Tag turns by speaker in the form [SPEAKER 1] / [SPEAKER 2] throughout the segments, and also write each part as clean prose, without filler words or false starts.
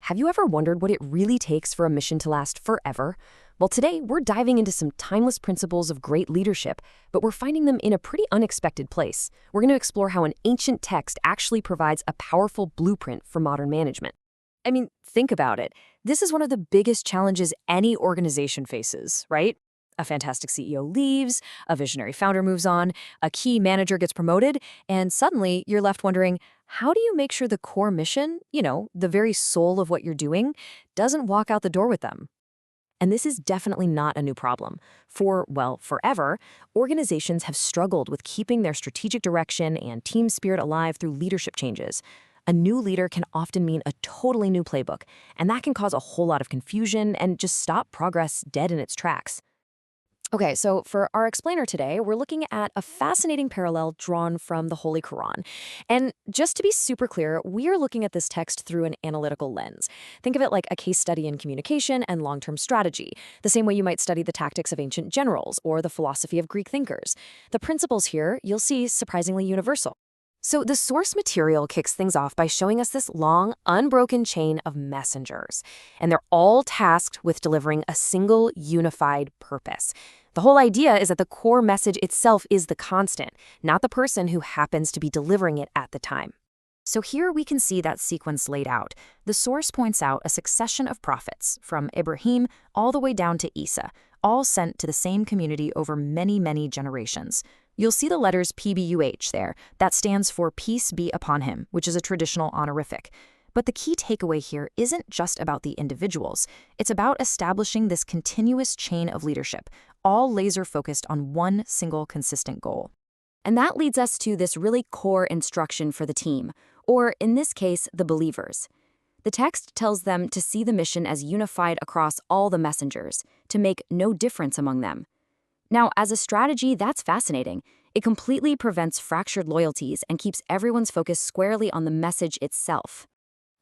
[SPEAKER 1] Have you ever wondered what it really takes for a mission to last forever? Well, today we're diving into some timeless principles of great leadership, but we're finding them in a pretty unexpected place. We're going to explore how an ancient text actually provides a powerful blueprint for modern management. I mean, think about it. This is one of the biggest challenges any organization faces, right? A fantastic CEO leaves, a visionary founder moves on, a key manager gets promoted, and suddenly you're left wondering, how do you make sure the core mission, the very soul of what you're doing, doesn't walk out the door with them? And this is definitely not a new problem. Forever, organizations have struggled with keeping their strategic direction and team spirit alive through leadership changes. A new leader can often mean a totally new playbook, and that can cause a whole lot of confusion and just stop progress dead in its tracks. Okay, so for our explainer today, we're looking at a fascinating parallel drawn from the Holy Qur'an. And just to be super clear, we are looking at this text through an analytical lens. Think of it like a case study in communication and long-term strategy, the same way you might study the tactics of ancient generals or the philosophy of Greek thinkers. The principles here, you'll see, surprisingly universal. So the source material kicks things off by showing us this long, unbroken chain of messengers. And they're all tasked with delivering a single, unified purpose. The whole idea is that the core message itself is the constant, not the person who happens to be delivering it at the time. So here we can see that sequence laid out. The source points out a succession of prophets, from Ibrahim all the way down to Aaeesa, all sent to the same community over many, many generations. You'll see the letters PBUH there. That stands for Peace Be Upon Him, which is a traditional honorific. But the key takeaway here isn't just about the individuals. It's about establishing this continuous chain of leadership, all laser-focused on one single consistent goal. And that leads us to this really core instruction for the team, or in this case, the believers. The text tells them to see the mission as unified across all the messengers, to make no difference among them. Now, as a strategy, that's fascinating. It completely prevents fractured loyalties and keeps everyone's focus squarely on the message itself.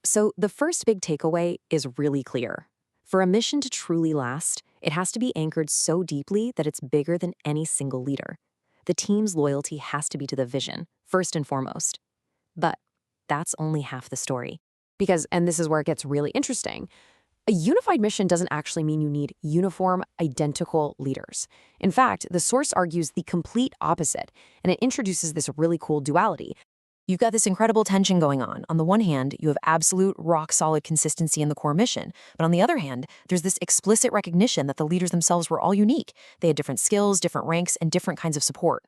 [SPEAKER 1] So the first big takeaway is really clear. For a mission to truly last, it has to be anchored so deeply that it's bigger than any single leader. The team's loyalty has to be to the vision, first and foremost. But that's only half the story. Because, and this is where it gets really interesting, a unified mission doesn't actually mean you need uniform, identical leaders. In fact, the source argues the complete opposite, and it introduces this really cool duality. You've got this incredible tension going on. On the one hand, you have absolute, rock-solid consistency in the core mission. But on the other hand, there's this explicit recognition that the leaders themselves were all unique. They had different skills, different ranks, and different kinds of support.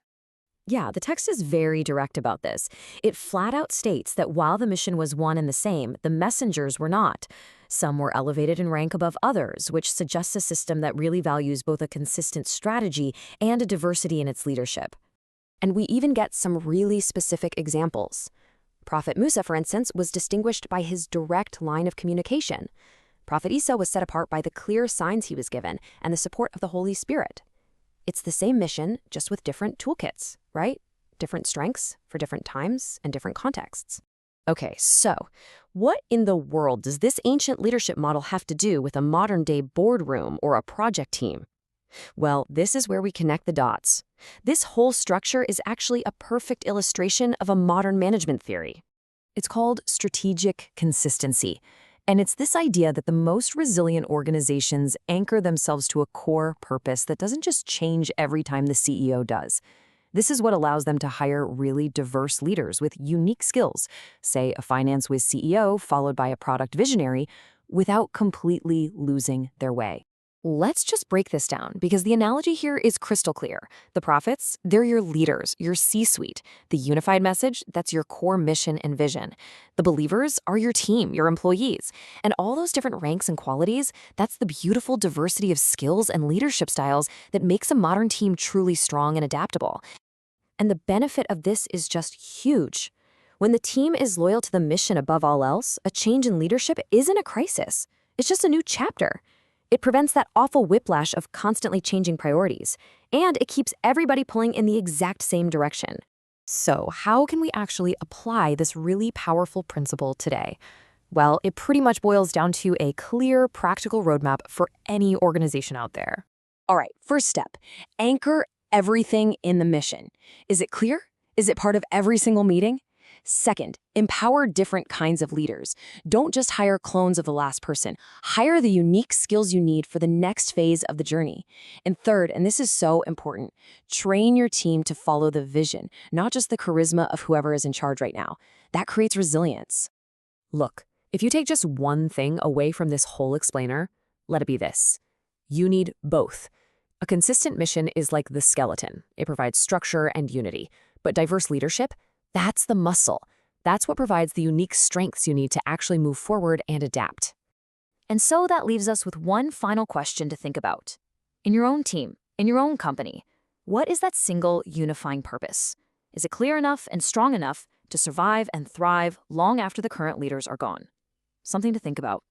[SPEAKER 1] Yeah, the text is very direct about this. It flat out states that while the mission was one and the same, the messengers were not. Some were elevated in rank above others, which suggests a system that really values both a consistent strategy and a diversity in its leadership. And we even get some really specific examples. Prophet Musa, for instance, was distinguished by his direct line of communication. Prophet Aaeesa was set apart by the clear signs he was given and the support of the Holy Spirit. It's the same mission, just with different toolkits, right? Different strengths for different times and different contexts. Okay, so what in the world does this ancient leadership model have to do with a modern-day boardroom or a project team? Well, this is where we connect the dots. This whole structure is actually a perfect illustration of a modern management theory. It's called strategic consistency. And it's this idea that the most resilient organizations anchor themselves to a core purpose that doesn't just change every time the CEO does. This is what allows them to hire really diverse leaders with unique skills, say a finance whiz CEO followed by a product visionary, without completely losing their way. Let's just break this down, because the analogy here is crystal clear. The prophets, they're your leaders, your C-suite. The unified message, that's your core mission and vision. The believers are your team, your employees. And all those different ranks and qualities, that's the beautiful diversity of skills and leadership styles that makes a modern team truly strong and adaptable. And the benefit of this is just huge. When the team is loyal to the mission above all else, a change in leadership isn't a crisis. It's just a new chapter. It prevents that awful whiplash of constantly changing priorities, and it keeps everybody pulling in the exact same direction. So how can we actually apply this really powerful principle today? Well, it pretty much boils down to a clear, practical roadmap for any organization out there. All right, first step, anchor everything in the mission. Is it clear? Is it part of every single meeting? Second, empower different kinds of leaders. Don't just hire clones of the last person. Hire the unique skills you need for the next phase of the journey. And third, and this is so important, train your team to follow the vision, not just the charisma of whoever is in charge right now. That creates resilience.
[SPEAKER 2] Look, if you take just one thing away from this whole explainer, let it be this. You need both. A consistent mission is like the skeleton. It provides structure and unity. But diverse leadership? That's the muscle. That's what provides the unique strengths you need to actually move forward and adapt.
[SPEAKER 3] And so that leaves us with one final question to think about. In your own team, in your own company, what is that single unifying purpose? Is it clear enough and strong enough to survive and thrive long after the current leaders are gone? Something to think about.